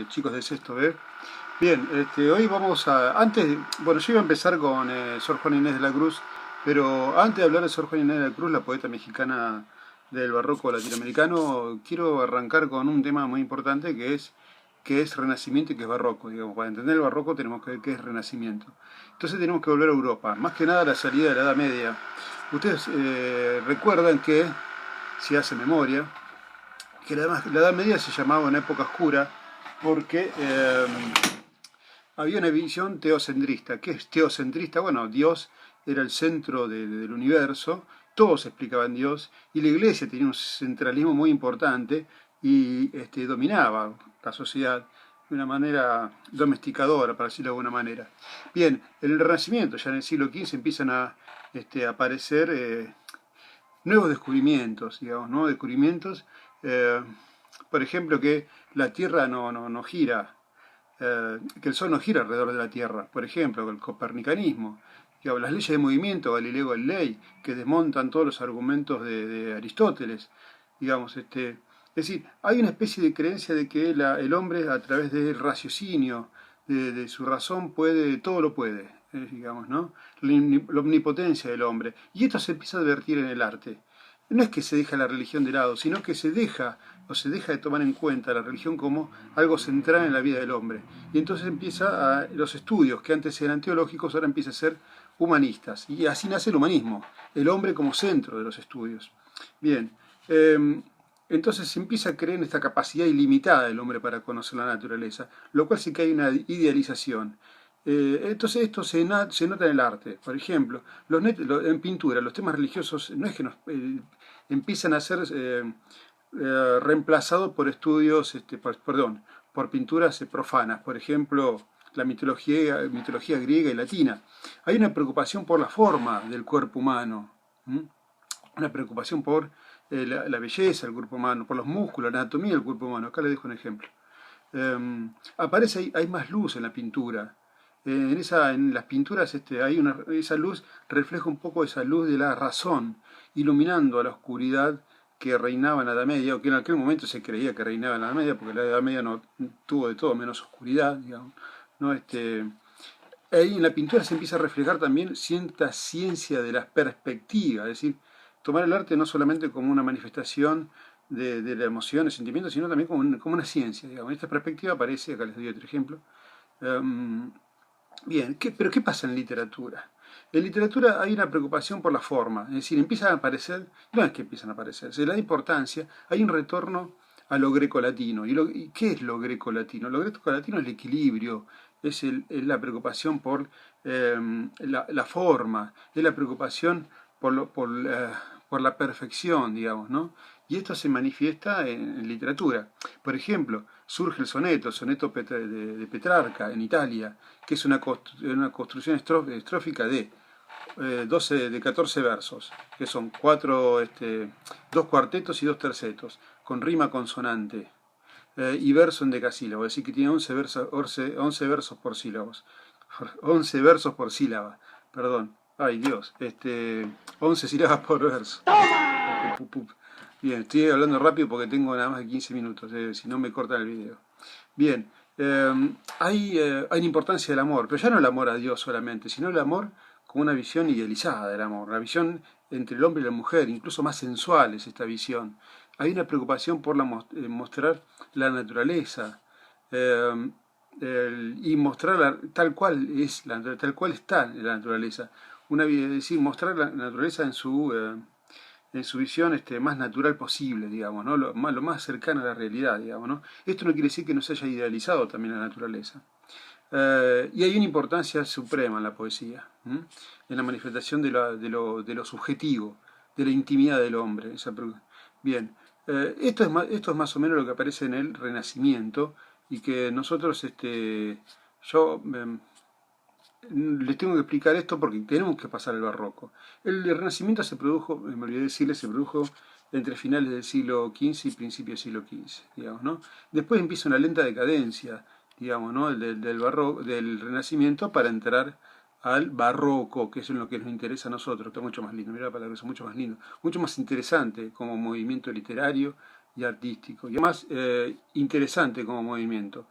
chicos de sexto B. Bien, hoy vamos a... bueno, yo iba a empezar con Sor Juana Inés de la Cruz, pero antes de hablar de Sor Juana Inés de la Cruz, la poeta mexicana del barroco latinoamericano, quiero arrancar con un tema muy importante que es Renacimiento y que es barroco. Digamos, para entender el barroco tenemos que ver qué es Renacimiento. Entonces tenemos que volver a Europa, más que nada a la salida de la Edad Media. Ustedes recuerdan que, si hace memoria, que la Edad Media se llamaba una época oscura porque había una visión teocentrista. ¿Qué es teocentrista? Bueno, Dios era el centro del universo, todos explicaban Dios, y la iglesia tenía un centralismo muy importante y dominaba la sociedad de una manera domesticadora, para decirlo de alguna manera. Bien, en el Renacimiento, ya en el siglo XV, empiezan a aparecer nuevos descubrimientos, digamos, nuevos descubrimientos, eh, por ejemplo, que la Tierra no gira, que el Sol no gira alrededor de la Tierra, por ejemplo, el copernicanismo, digamos, las leyes de movimiento, Galileo Galilei, que desmontan todos los argumentos de Aristóteles, digamos, es decir, hay una especie de creencia de que el hombre a través del raciocinio, de su razón puede, todo lo puede, digamos, ¿no? La omnipotencia del hombre. Y esto se empieza a advertir en el arte. No es que se deja la religión de lado, sino que se deja de tomar en cuenta la religión como algo central en la vida del hombre. Y entonces los estudios que antes eran teológicos ahora empiezan a ser humanistas. Y así nace el humanismo, el hombre como centro de los estudios. Bien, entonces se empieza a creer en esta capacidad ilimitada del hombre para conocer la naturaleza, lo cual sí que hay una idealización. Entonces esto se nota en el arte. Por ejemplo, en pintura, los temas religiosos no es que empiezan a ser reemplazados por estudios, por pinturas profanas. Por ejemplo, la mitología griega y latina. Hay una preocupación por la forma del cuerpo humano, una preocupación por la belleza del cuerpo humano, por los músculos, la anatomía del cuerpo humano. Acá les dejo un ejemplo. Hay más luz en la pintura. En las pinturas esa luz refleja un poco esa luz de la razón, iluminando a la oscuridad que reinaba en la Edad Media, o que en aquel momento se creía que reinaba en la Edad Media, porque la Edad Media no tuvo de todo menos oscuridad, digamos, ¿no? Ahí en la pintura se empieza a reflejar también cierta ciencia de la perspectiva, es decir, tomar el arte no solamente como una manifestación de la emoción, de sentimientos, sino también como una ciencia, digamos. En esta perspectiva aparece, acá les doy otro ejemplo. Um, Bien, pero ¿qué pasa en literatura? En literatura hay una preocupación por la forma, es decir, empiezan a aparecer, no es que empiezan a aparecer, se le da importancia, hay un retorno a lo grecolatino. ¿Y qué es lo grecolatino? Lo grecolatino es el equilibrio, es la preocupación por la forma, es la preocupación por la perfección, digamos, ¿no? Y esto se manifiesta en literatura. Por ejemplo, surge el soneto de Petrarca en Italia, que es una construcción estrófica de 14 versos, que son dos cuartetos y dos tercetos, con rima consonante, y verso en decasílabo, es decir, que tiene 11 versos por sílabos. 11 versos por sílaba, perdón. Ay Dios, 11 sílabas por verso. Bien, estoy hablando rápido porque tengo nada más de 15 minutos, si no me cortan el video. Bien, hay una importancia del amor, pero ya no el amor a Dios solamente, sino el amor como una visión idealizada del amor, una visión entre el hombre y la mujer, incluso más sensual es esta visión. Hay una preocupación por mostrar la naturaleza y mostrarla tal cual tal cual está la naturaleza. Es decir, mostrar la naturaleza en su visión más natural posible, digamos, ¿no? Lo más cercano a la realidad, digamos, ¿no? Esto no quiere decir que no se haya idealizado también la naturaleza. Y hay una importancia suprema en la poesía, en la manifestación de lo subjetivo, de la intimidad del hombre. Bien, esto es más o menos lo que aparece en el Renacimiento y que nosotros, yo les tengo que explicar esto porque tenemos que pasar al barroco. El Renacimiento se produjo, me olvidé decirles, se produjo entre finales del siglo XV y principios del siglo XV, digamos, ¿no? Después empieza una lenta decadencia, digamos, ¿no? Del Renacimiento para entrar al barroco, que es en lo que nos interesa a nosotros, que es mucho más lindo, mira la palabra, es mucho más lindo, mucho más interesante como movimiento literario, y artístico. Y además interesante como movimiento.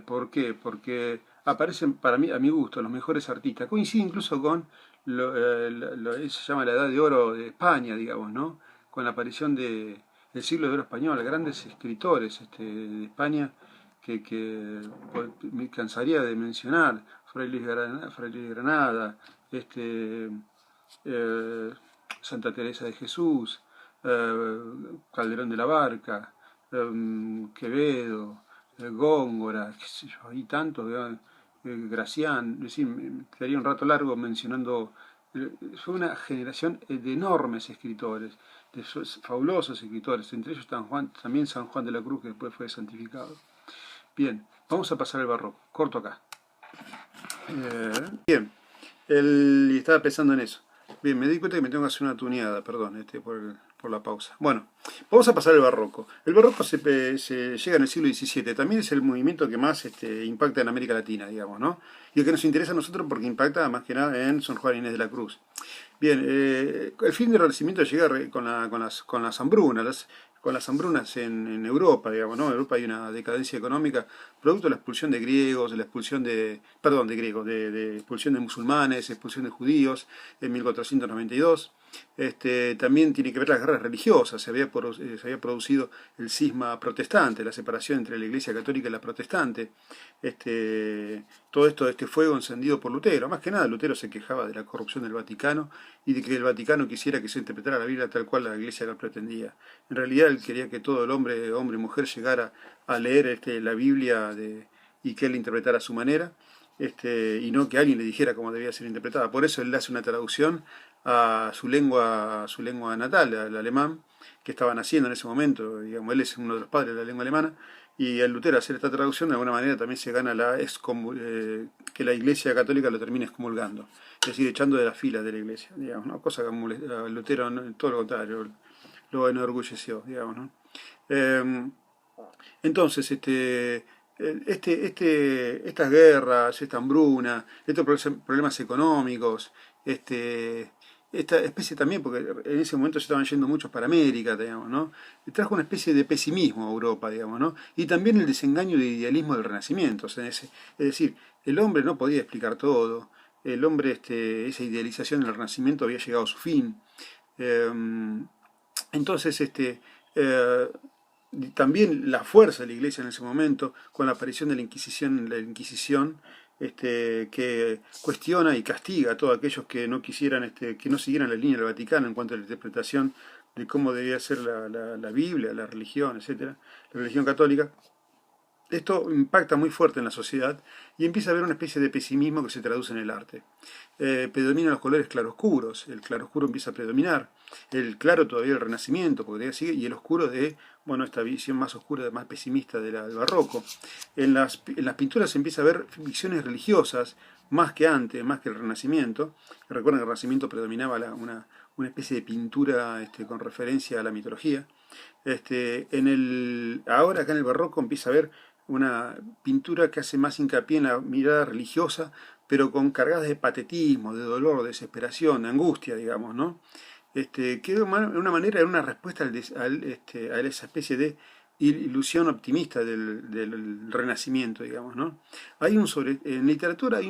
¿Por qué? Porque aparecen, para mí, a mi gusto, los mejores artistas. Coincide incluso con se llama la Edad de Oro de España, digamos, ¿no? Con la aparición del siglo de oro español, grandes escritores de España que me cansaría de mencionar, Fray Luis Granada, este, eh, Santa Teresa de Jesús, Calderón de la Barca, Quevedo, Góngora, qué sé yo, y tantos, Gracián, es decir, quedaría un rato largo mencionando. Fue una generación de enormes escritores, de fabulosos escritores, entre ellos también San Juan de la Cruz, que después fue santificado. Bien, vamos a pasar al barroco, corto acá. Bien, y estaba pensando en eso. Bien, me di cuenta que me tengo que hacer una tuneada, perdón, por la pausa. Bueno, vamos a pasar al barroco. El barroco se llega en el siglo XVII, también es el movimiento que más impacta en América Latina, digamos, ¿no? Y el que nos interesa a nosotros porque impacta más que nada en Sor Juana Inés de la Cruz. Bien, el fin del Renacimiento llega con las hambrunas, en Europa, digamos, ¿no? En Europa hay una decadencia económica producto de la expulsión de griegos, de la expulsión perdón, de griegos, de expulsión de musulmanes, expulsión de judíos en 1492. También tiene que ver las guerras religiosas, se había producido el cisma protestante, la separación entre la Iglesia católica y la protestante. Todo esto, este fuego encendido por Lutero. Más que nada, Lutero se quejaba de la corrupción del Vaticano y de que el Vaticano quisiera que se interpretara la Biblia tal cual la Iglesia lo pretendía. En realidad, él quería que todo el hombre y mujer, llegara a leer la Biblia y que él la interpretara a su manera. Y no que alguien le dijera cómo debía ser interpretada. Por eso él hace una traducción a su lengua natal, al alemán, que estaba naciendo en ese momento. Digamos, él es uno de los padres de la lengua alemana. Y al Lutero hacer esta traducción, de alguna manera también se gana que la Iglesia Católica lo termine excomulgando, es decir, echando de las filas de la Iglesia, digamos, ¿no? Cosa que a Lutero, no, todo lo contrario, lo enorgulleció, digamos, ¿no? Entonces, estas guerras, esta hambruna, estos problemas económicos, esta especie también, porque en ese momento se estaban yendo muchos para América, digamos, ¿no? Trajo una especie de pesimismo a Europa, digamos, ¿no? Y también el desengaño de idealismo del Renacimiento, o sea, es decir, el hombre no podía explicar todo, el hombre, esa idealización del Renacimiento había llegado a su fin. Eh, entonces, eh, también la fuerza de la Iglesia en ese momento, con la aparición de la Inquisición, que cuestiona y castiga a todos aquellos que no quisieran, que no siguieran la línea del Vaticano en cuanto a la interpretación de cómo debía ser la Biblia, la religión, etcétera, la religión católica. Esto impacta muy fuerte en la sociedad y empieza a haber una especie de pesimismo que se traduce en el arte. Predominan los colores claroscuros, el claroscuro empieza a predominar, el claro todavía el Renacimiento, porque todavía sigue, y el oscuro bueno, esta visión más oscura, más pesimista del barroco. En las pinturas se empieza a ver visiones religiosas, más que antes, más que el Renacimiento. Recuerden que el Renacimiento predominaba una especie de pintura con referencia a la mitología. Ahora acá en el barroco empieza a haber una pintura que hace más hincapié en la mirada religiosa, pero con cargadas de patetismo, de dolor, de desesperación, de angustia, digamos, ¿no? Que de una manera era una respuesta a esa especie de ilusión optimista del Renacimiento, digamos, ¿no? En literatura hay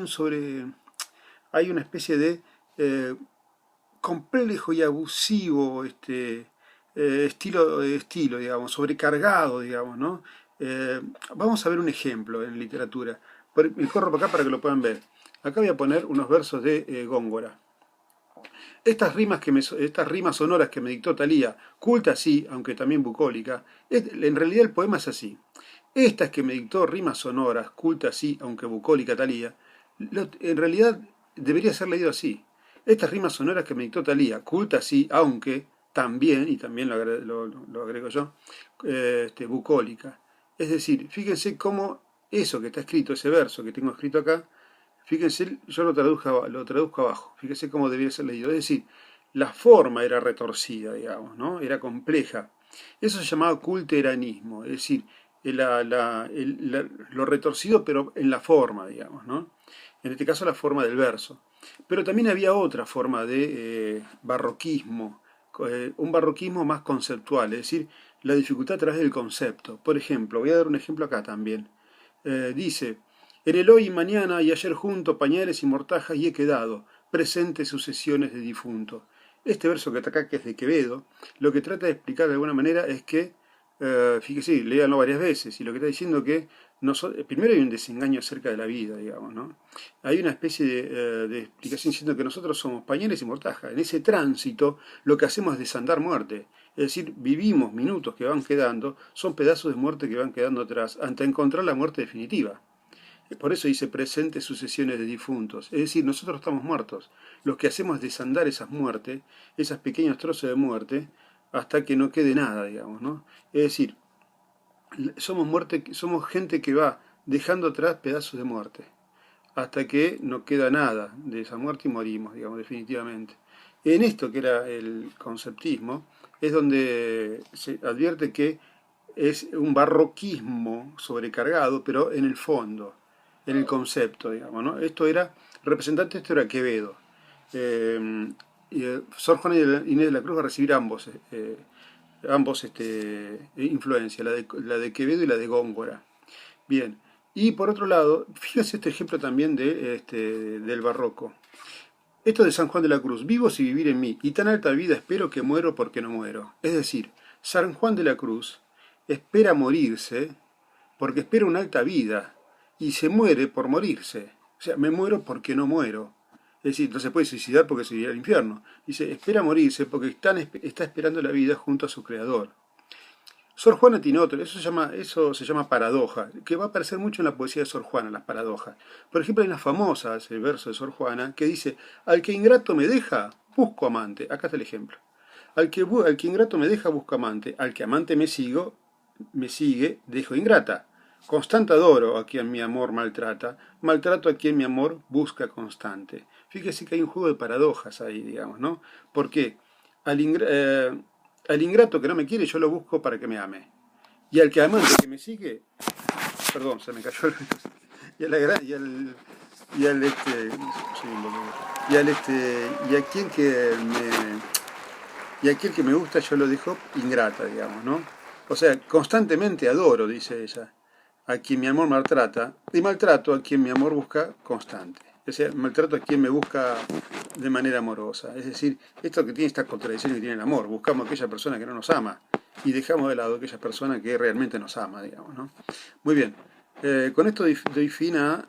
una especie de complejo y abusivo estilo, digamos, sobrecargado, digamos, ¿no? Vamos a ver un ejemplo en literatura. Me corro para acá para que lo puedan ver. Acá voy a poner unos versos de Góngora. Estas rimas sonoras que me dictó Thalía, culta sí, aunque también bucólica, en realidad el poema es así. Estas que me dictó rimas sonoras, culta sí, aunque bucólica Thalía, en realidad debería ser leído así. Estas rimas sonoras que me dictó Thalía, culta sí, aunque también, y también lo agrego yo, bucólica. Es decir, fíjense cómo eso que está escrito, ese verso que tengo escrito acá, fíjense, yo lo traduzco abajo, fíjense cómo debería ser leído. Es decir, la forma era retorcida, digamos, ¿no? Era compleja. Eso se llamaba culteranismo, es decir, lo retorcido pero en la forma, digamos, ¿no? En este caso la forma del verso. Pero también había otra forma de barroquismo, un barroquismo más conceptual, es decir, la dificultad a través del concepto. Por ejemplo, voy a dar un ejemplo acá también. Dice, en el hoy y mañana y ayer junto, pañales y mortajas y he quedado, presentes sucesiones de difunto. Este verso que está acá, que es de Quevedo, lo que trata de explicar de alguna manera es que, fíjese, léanlo varias veces, y lo que está diciendo que primero hay un desengaño acerca de la vida, digamos, ¿no? Hay una especie de explicación diciendo que nosotros somos pañales y mortajas. En ese tránsito lo que hacemos es desandar muerte. Es decir, vivimos minutos que van quedando, son pedazos de muerte que van quedando atrás, hasta encontrar la muerte definitiva. Por eso dice presentes sucesiones de difuntos. Es decir, nosotros estamos muertos. Lo que hacemos es desandar esas muertes, esos pequeños trozos de muerte, hasta que no quede nada, digamos, ¿no? Es decir, somos gente que va dejando atrás pedazos de muerte, hasta que no queda nada de esa muerte y morimos, digamos, definitivamente. En esto que era el conceptismo, es donde se advierte que es un barroquismo sobrecargado, pero en el fondo, en el concepto, digamos, ¿no? Esto era Quevedo. Sor Juana Inés de la Cruz va a recibir ambos influencias, la de Quevedo y la de Góngora. Bien, y por otro lado, fíjense este ejemplo también del barroco. Esto de San Juan de la Cruz, vivo si vivir en mí, y tan alta vida espero que muero porque no muero. Es decir, San Juan de la Cruz espera morirse porque espera una alta vida, y se muere por morirse. O sea, me muero porque no muero. Es decir, no se puede suicidar porque se iría al infierno. Dice, espera morirse porque está esperando la vida junto a su creador. Sor Juana tiene otro, eso se llama paradoja, que va a aparecer mucho en la poesía de Sor Juana, las paradojas. Por ejemplo, hay una famosa, el verso de Sor Juana, que dice, al que ingrato me deja, busco amante. Acá está el ejemplo. Al que ingrato me deja, busco amante. Al que amante me sigue, dejo ingrata. Constante adoro a quien mi amor maltrata, maltrato a quien mi amor busca constante. Fíjese que hay un juego de paradojas ahí, digamos, ¿no? ¿Por qué? Al ingrato que no me quiere yo lo busco para que me ame. Y al que amante que me sigue, perdón, se me cayó el... Y aquel que me gusta yo lo dejo ingrata, digamos, ¿no? O sea, constantemente adoro, dice ella, a quien mi amor maltrata, y maltrato a quien mi amor busca constante. O sea, maltrato a quien me busca de manera amorosa. Es decir, esto que tiene esta contradicción que tiene el amor. Buscamos a aquella persona que no nos ama y dejamos de lado a aquella persona que realmente nos ama, digamos, ¿no? Muy bien. Con esto doy fin a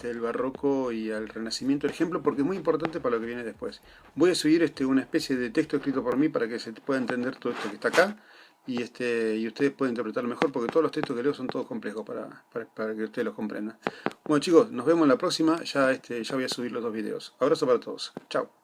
el barroco y al renacimiento, el ejemplo, porque es muy importante para lo que viene después. Voy a subir una especie de texto escrito por mí para que se pueda entender todo esto que está acá y ustedes pueden interpretarlo mejor, porque todos los textos que leo son todos complejos para que ustedes los comprendan. Bueno chicos, nos vemos en la próxima, ya voy a subir los 2 videos. Abrazo para todos. Chao.